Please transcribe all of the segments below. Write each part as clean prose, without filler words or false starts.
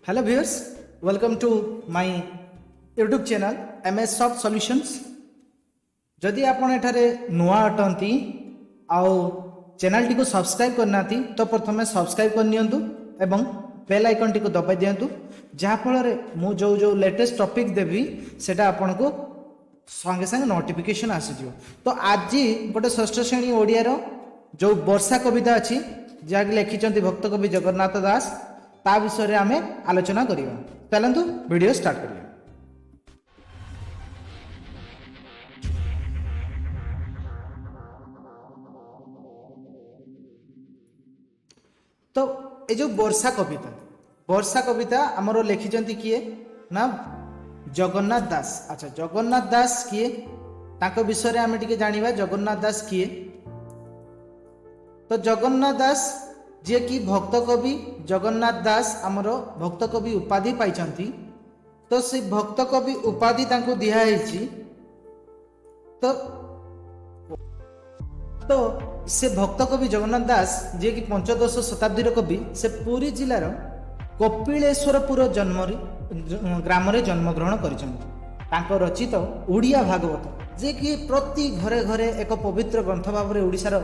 Hello viewers, welcome to my YouTube channel MS Soft Solutions। जदि आपण एठारे नुआ अटंती आउ चैनल टी को सब्सक्राइब करना तो प्रथमे सब्सक्राइब कर नियंतु एवं बेल आइकन टी को दबाई दियंतु जहाँ फल मु जो जो लेटेस्ट टॉपिक देवी सेटा आपण को संगे संगे नोटिफिकेशन आसीजियो। तो आज गोटे षष्ठ श्रेणी ओडियार जो वर्षा कविता अच्छी जहाँकि लिखिं भक्त कवि जगन्नाथ दास ता विषय आम आलोचना करिया। चलतु वीडियो स्टार्ट करिया। तो ये जो वर्षा कविता आमर लिखिं किए ना जगन्नाथ दास। अच्छा, जगन्नाथ दास किए ताको विषय आम टिके जानिबा। जगन्नाथ दास किए तो जगन्नाथ दास जे कि भक्त कवि जगन्नाथ दास आमर भक्त कवि उपाधि पाइछंती। तो से भक्त कवि उपाधि तांको दिया हेछि। तो से भक्त कवि जगन्नाथ दास जे कि पंचदश शताब्दी कवि से पुरी जिलार कपिलेश्वरपुर ग्राम रे जन्मग्रहण करिछंती। तांको रचित ओडिया भागवत जे कि प्रति घरे घरे एक पवित्र ग्रंथ भाव में ओडिशार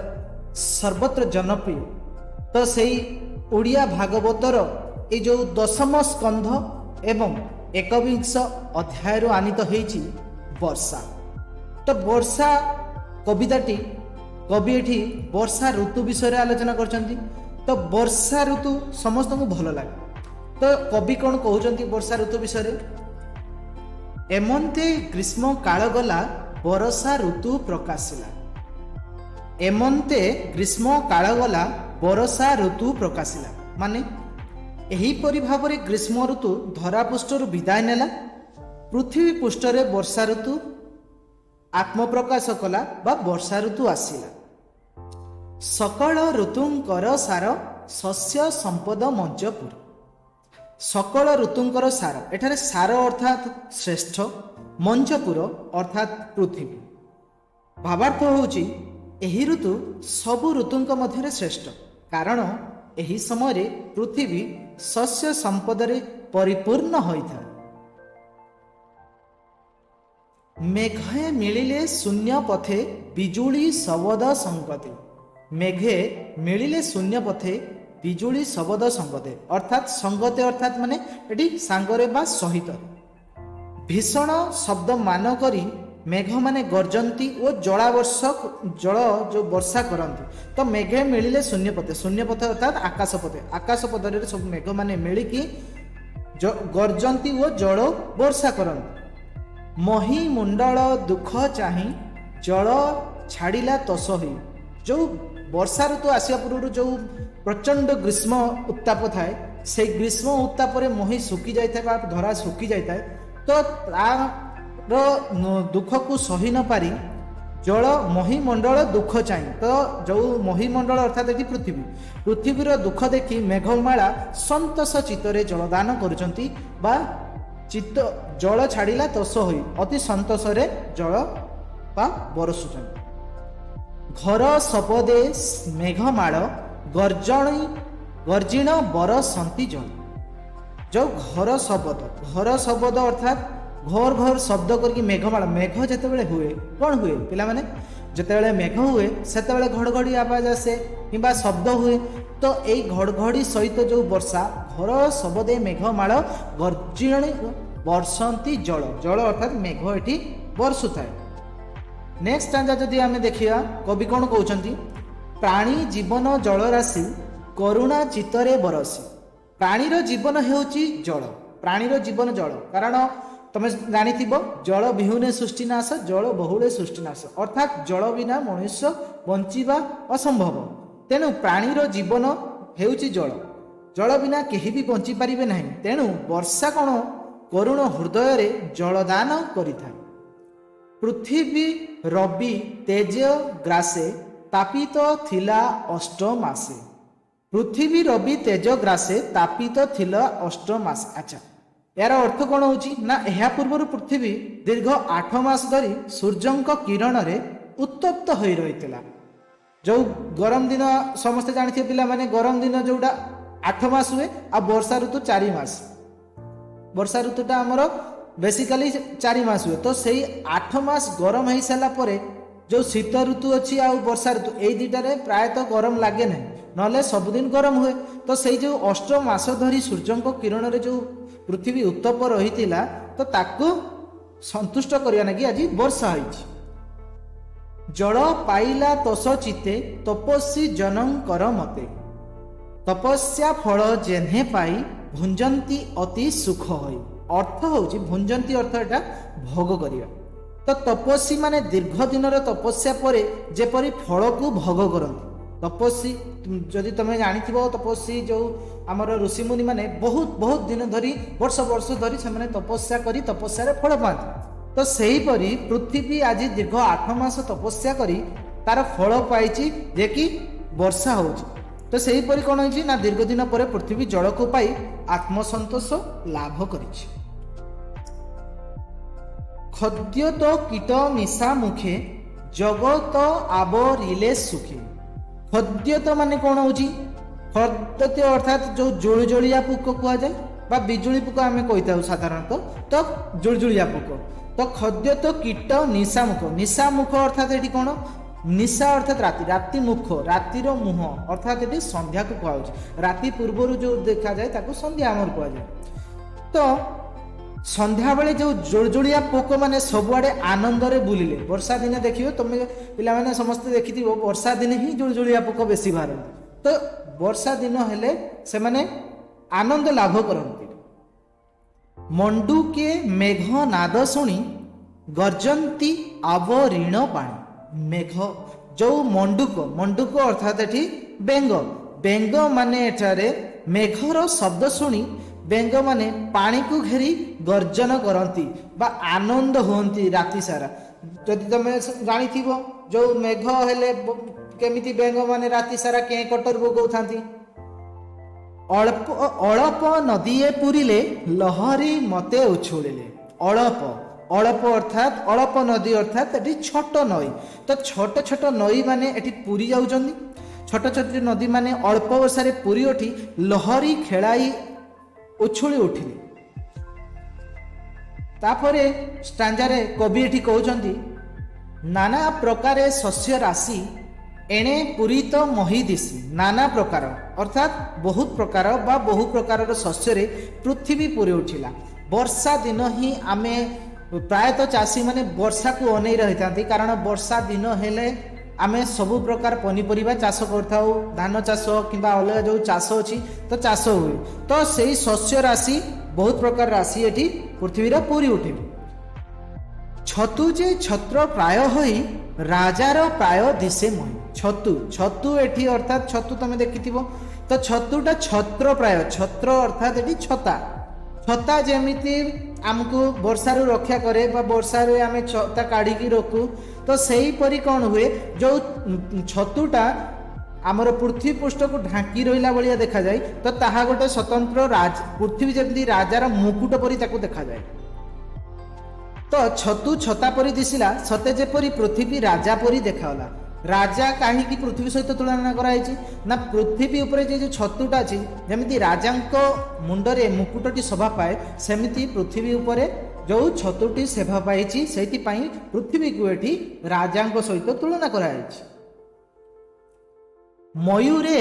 सर्वत्र जनप्रिय। तो सेई ओडिया भागवतर ये जो दशम स्कंध एवं एकविंश अध्याय आनीत होइछि वर्षा। तो वर्षा कविताटी कवि एठी वर्षा ऋतु विषय आलोचना करछंती। तो वर्षा ऋतु समस्त को भल लगे। तो कवि कौन कहउछंती वर्षा ऋतु विषय? एमंते ग्रीष्म काल गला वर्षा ऋतु प्रकाशिला। एमंते ग्रीष्म काल गला वर्षा ऋतु प्रकाशिला माने एहीपरि भाव में ग्रीष्म ऋतु धरापृष्ठर विदाय नेला। पृथ्वी पृष्ठ रे वर्षा ऋतु आत्मप्रकाश कला बा वर्षा ऋतु आसिला। सकल ऋतुंकर सार शस्य संपद मंचपुर। सकल ऋतुंकर सार एठारे सार अर्थात श्रेष्ठ, मंचपुर अर्थात पृथ्वी। भावार्थ होउची एही ऋतु सबु ऋतुंक मध्य श्रेष्ठ कारण एही समय रे पृथ्वी शस्य संपद रे परिपूर्ण होइଥାଏ। मेघे मिलिले शून्य पथे बिजुली शब्द संगते। मेघे मिलिले शून्य पथे बिजुली शब्द संगते अर्थात संगते अर्थात माने एटी सांगरे बा सहित भीषण शब्द मान करी मेघ माने गर्जंती और जल जो वर्षा करती। तो मेघे मिलिले शून्यपथे अर्थात आकाश पदरे सब मेघ माने मिलिकी गर्जंती और जल वर्षा करती। मही मुंडल दुख चाही जल छाड़िला तस ही। जो वर्षा ऋतु आसिया पूर्व जो प्रचंड ग्रीष्म उत्ताप थाए से ग्रीष्म उत्ताप मही सुखी जाए धरा सुखी जाए। तो दुख को सही न पारी जल महीमंडल दुख चाहे। तो जो महीमंडल अर्थात ये पृथ्वीर दुख देखी मेघमाला संतोष चित्तरे जलदान करुचंती बा चित्त जल छाड़िला तस होई अति संतोष रे जल बा बरसुचंती। घर सपदे मेघमाल गर्जिण बरसंती जल। जो घर शब्द अर्थात घोर घोर शब्द करके मेघमाला मेघ जितेबाला हुए कौन हुए पिला माने जितेबाला मेघ हुए सेतेबाला घड़घड़ी आवाज आसे कि शब्द हुए। तो यही घड़घड़ी सहित जो वर्षा घर शब्दे मेघमाल गर्जिण बरसंती जल। जल अर्थात मेघ एठी वर्षु थाए। नेक्स्ट स्टांजा जदि आमे देखिया कवि कौन कहउछंती प्राणी जीवन जल राशि करुणा चित्तरे बरसी। प्राणीर जीवन हेउची जल। प्राणीर जीवन जल कारण तुम जानी जल विहुने सृष्टिनाश जल बहुले सृष्टिनाश अर्थात जल बिना मनुष्य बंचिबा असंभव। तेणु प्राणीर जीवन हेउची जल। जल बिना केही भी बंची पारिबे नहीं। तेणु वर्षा कौन करुण हृदय रे जलदान करिथाय। पृथ्वी रवि तेज ग्रासे तापित थिला अष्ट मासे। पृथ्वी रवि तेज ग्रासे तापित थिला अष्ट मास। अच्छा, यार अर्थ कौन होची ना यह पूर्व पृथ्वी दीर्घ 8 मास धरी सूर्यंक किरण रे उत्तप्त होई रहितला। जो गरम दिन समस्ते जानते पिला माने गरम दिन जोड़ा 8 मास हुए आ वर्षा ऋतु 4 मास वर्षा ऋतुटा आमर बेसिकाली 4 मास हुए, तो सही 8 मास गरम हो सारा पर जो शीत ऋतु अच्छी आ वर्षा ऋतु यही दुटारे प्रायतः गरम लगे ना, ना सबुदिन गरम हुए। तो सही जो 8 मास धरी सूर्य किरण रे जो पृथ्वी उत्तप रही तो ताकू संतुष्ट करने लगी आज वर्षा होइछि। जल पाइला तस चिते तपस्वी जनकर मते, तपस्या फल जेन्हे पाई भुंजंती अति सुख होई। अर्थ होची भुंजंती अर्थ एटा भोग करिया। तो तपस्वी माने दीर्घ दिनर तपस्या परे जेपरी फल को भोग करती। तपस्वी जदि तुम जानिथिबो तपस्वी जो आमर ऋषिमुनि माने बहुत बहुत दिन धरी वर्ष वर्ष धरी से तपस्या करी तपस्या फल पाती। तो सही परी पृथ्वी आज दीर्घ 8 मास तपस्या करी तार फल पाई जे कि वर्षा होची। तो सही परी कौन होची ना दीर्घ दिन पर पृथ्वी जल को पाई आत्मसंतोष लाभ करिछि। खद्य तो कीट मिशा मुखे जगत आवरिले सुखे। खद्य तो माने कौन होची खद्य अर्थात जो जुलजुलिया पोक कह जाए बा बिजुली पोक आम कही साधारणतः तो जुलजुलिया पोक। तो खद्य तो कीट निशामुख, निशामुख अर्थात ये कौन निशा अर्थात राति, राति मुख रातिर मुह अर्थात ये संध्या को कहुच्छे। राति पूर्वर जो देखा जाए ताको संध्या आमर कह जाए। तो संध्या बेले जो जुलजुलिया पोक मैंने सबुआड़े आनंद रे बुलिले। वर्षा दिने देखियो तुम पिला माने समस्त देखि वर्षा दिन ही जुलजुलिया पोक बेसी बाहर। तो वर्षा दिन हेले से माने आनंद लाभ करती। मंडूके मेघ नाद शुणी गर्जंती आवरीण पाणी। मेघ जो मंडूक, मंडूक अर्थात एठी बेंग, बेंग माने एठारे मेघर शब्द शुणी बेंग माने पानी को घेरी गर्जन करती बा आनंद होती राति सारा। जदि तुम जानी जो मेघ हेले केमिति बेंग माने राति सारा के कटर बोगौथांती। अल्प अल्प नदीए पुरिले लहरी मते उछुलिले। अल्प अल्प अर्थात अल्प नदी अर्थात एटी छोट नई। तो छोट छोट नई माने एटी पुरी जाउछन्ती। छोट छोट नदी माने अल्प वर्षा रे पुरी उठी लहरी खेलाई उछुली उठिले। तापरे स्टांजारे कवि एठी कहउछन्ती नाना प्रकारे शस्य राशि एणे पूरित मही दिशी। नाना प्रकार अर्थात बहुत प्रकार बा बहु प्रकार शस्य रे पृथ्वी पूरी उठिला। वर्षा दिन ही आमे प्रायतः चाषी माने वर्षा को अनै रही थांती, कारण वर्षा दिन हेले आमे सबु प्रकार पनीपरिबा चाष करथाउ, धान चाष किंबा अलग जो चाष अछि तो चाष हुए। तो सेही शस्य राशि बहुत प्रकार राशि एठी पृथ्वीर पूरी उठे। छतु जे छत्र प्राय होई राजार प्राय दिशे मही। छतु छतु एठी अर्थात छतु तुम देखिथिबो तो छतुटा छत्र प्राय, छत्र अर्थात एठी छता। छता जेमिति आमको वर्षा रू रक्षा करे बा वर्षा रे आमे छता काढ़ी की रखू। तो सही परी कौन हुए जो छतुटा आमर पृथ्वी पृष्ठ को ढांकी रहिला भलिया देखा जाए। तो ताहा गोटे स्वतंत्र राज पृथ्वी जेमिति राजार मुकुट परी ताकू देखा जाए। तो छतु छता परी दिसिला सते जेपरी पृथ्वी राजा परी देखाला। राजा कहीं पृथ्वी सहित तुलना कराई ना पृथ्वी उपरे जो छतुटा अच्छी जमी राजा मुंडरे मुकुटटी शोभा पाए सेमिति पृथ्वी उपरे जो छतुटी शोभा पाई से पृथ्वी को एठी राजा सहित तुलना कराई। मयूरे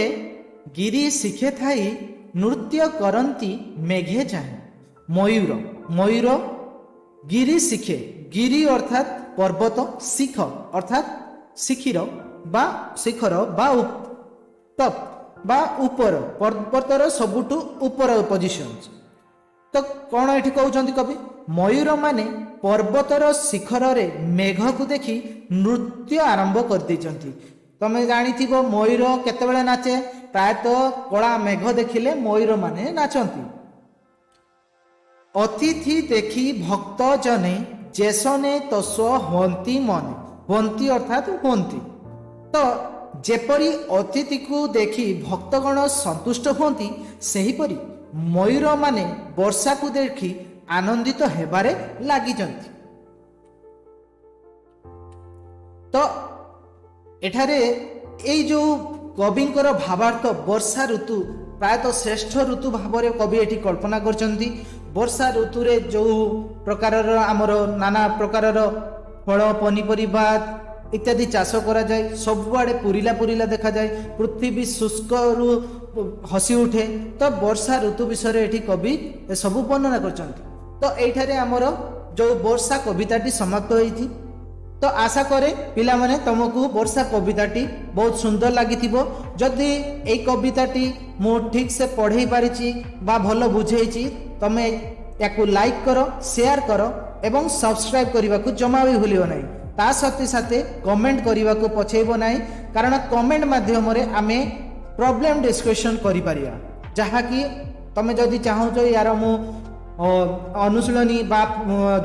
गिरी शिखे थाई नृत्य करती मेघे चाहे। मयूर मयूर गिरी शिखे, गिरी अर्थात पर्वत, शिख अर्थात शिखिर बा शिखर बा टप बा ऊपर पर्वतर सबुठु ऊपर पोजिशन। तो कौन ये कहते कवि मयूर माने पर्वतर शिखर रे मेघ को देखी नृत्य आरंभ कर देइचंती। तमे जानी मयूर केतेबेले नाचे, प्रायतः कला मेघ देखिले मयूर माने नाचंती। अतिथि देखी भक्त जने जेसने तस्व होंती मने। होंती अर्थात होंती। तो जेपरी अतिथि को देखी भक्तगण संतुष्ट होंती सेहीपरि मयूर माने वर्षा को देखी आनंदित हेबारे लागि जंती। तो एठारे ए जो कविंकर भावार्थ वर्षा ऋतु प्रायतः श्रेष्ठ ऋतु भाव कवि एठी कल्पना करचंती। वर्षा ऋतु रे जो प्रकारर आमर नाना प्रकारर फल पनीपरिबा इत्यादि चाष करा जाए सबुआड़े पुरिला पुरिला देखा जाए पृथ्वी शुष्क रु हसी उठे तो वर्षा ऋतु विषय एठी कवि ए सबु वर्णना करछंती। तो एठारे आमर जो वर्षा कविताटी समाप्त होईथि। तो आशा करे पिला माने तुमको वर्षा कविताटी बहुत सुंदर लागिथिबो। जदि ए कविताटी मु ठीक से पढ़ेई पारिछि बा भलो बुझेइछि तमे याकू लाइक करो शेयर करो एवं सब्सक्राइब करने को जमा भी भूलियो नहीं। ता साथे साथे कमेंट करने को पछेइबो नहीं कारण कमेंट माध्यम आमे प्रॉब्लम डिस्कशन करि परिया जहा कि तमे जदि चाहो यार मु अनुशीलनी बा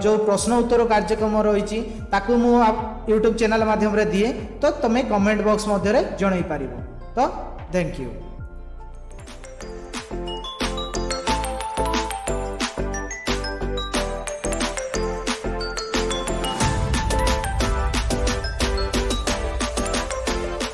जो प्रश्न उत्तर कार्यक्रम रही ताकू मु यूट्यूब चैनल माध्यम रे दिए तो तमे कमेंट बॉक्स मध्य जणई पारिबो। तो थैंक यू।